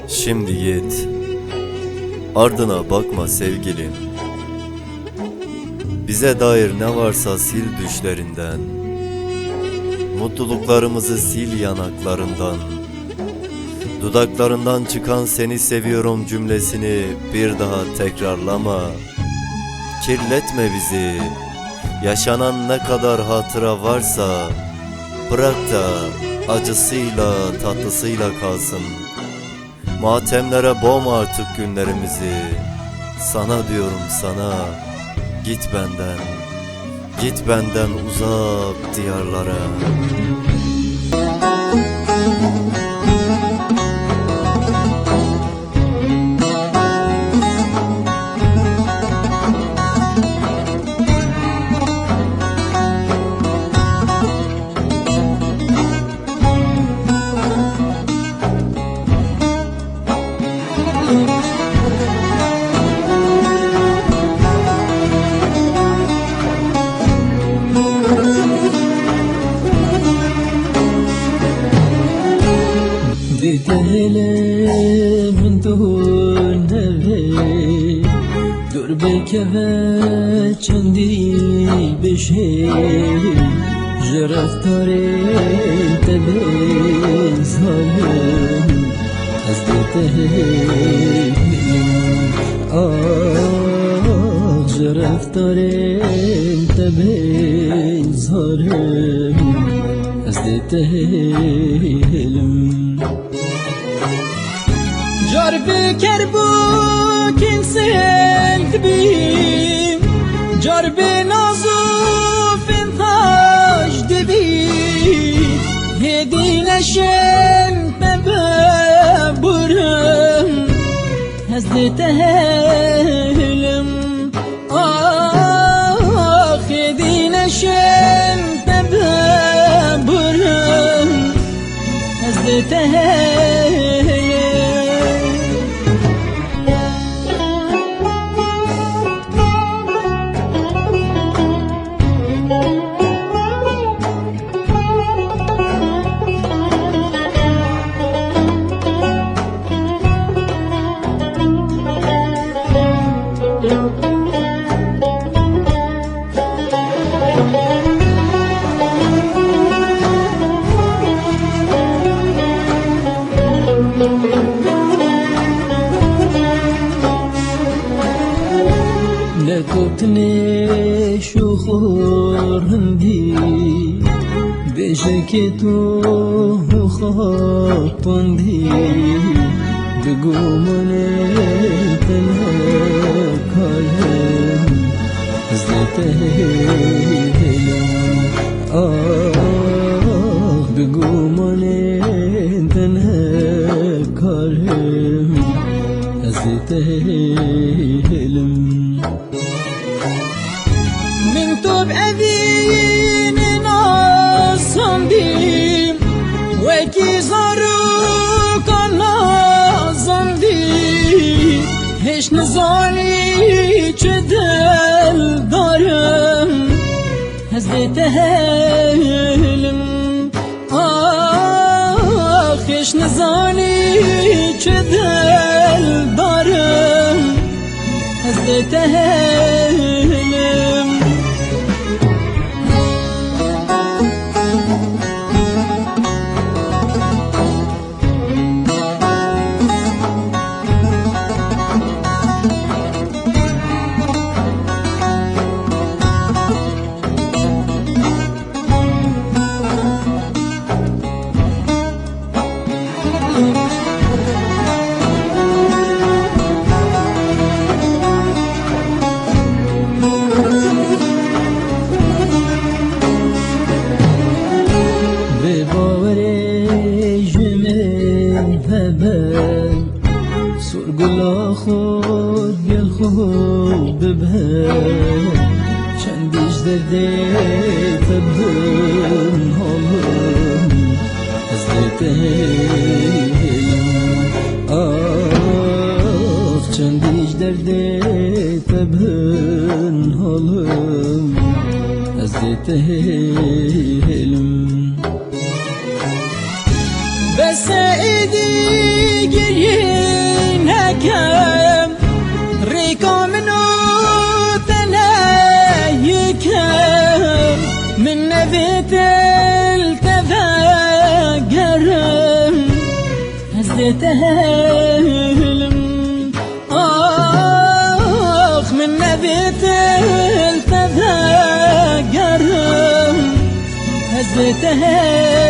Şimdi git, ardına bakma sevgilim. Bize dair ne varsa sil düşlerinden, mutluluklarımızı sil yanaklarından. Dudaklarından çıkan seni seviyorum cümlesini bir daha tekrarlama. Kirletme bizi, yaşanan ne kadar hatıra varsa bırak da acısıyla tatlısıyla kalsın. Matemlere boğma artık günlerimizi. Sana diyorum sana, git benden, git benden uzak diyarlara. دل من دونه دور بکه چندی بشه جرفتار تبه ظالم از دته جرفتار تبه ظالم از دته جار بکر بو کنسل دبی جار بنازو فنتاج دبی هدی نشن ببرم هزد تهلم هدی نشن ببرم هزد تهلم لكوتني شخور هندي بشكتو خاطندي بقومني تنهك علم زدتهلم بقومني تنهك علم زدتهلم من طب أذين ناصندي وكي زاروك نازندي هش نزاني چدل دارم هزت هلم هش نزاني چدل دارم هزت هلم سرگلا خود گل خود ببر چندیش درده تبدن حالم از دتهیم چندیش درده تبدن حالم از دتهیم بس ایدی گریه يكم ريكو منو تلايكم من نبيت التفاقرم هزيت هلم آخ من نبيت التفاقرم هزيت هلم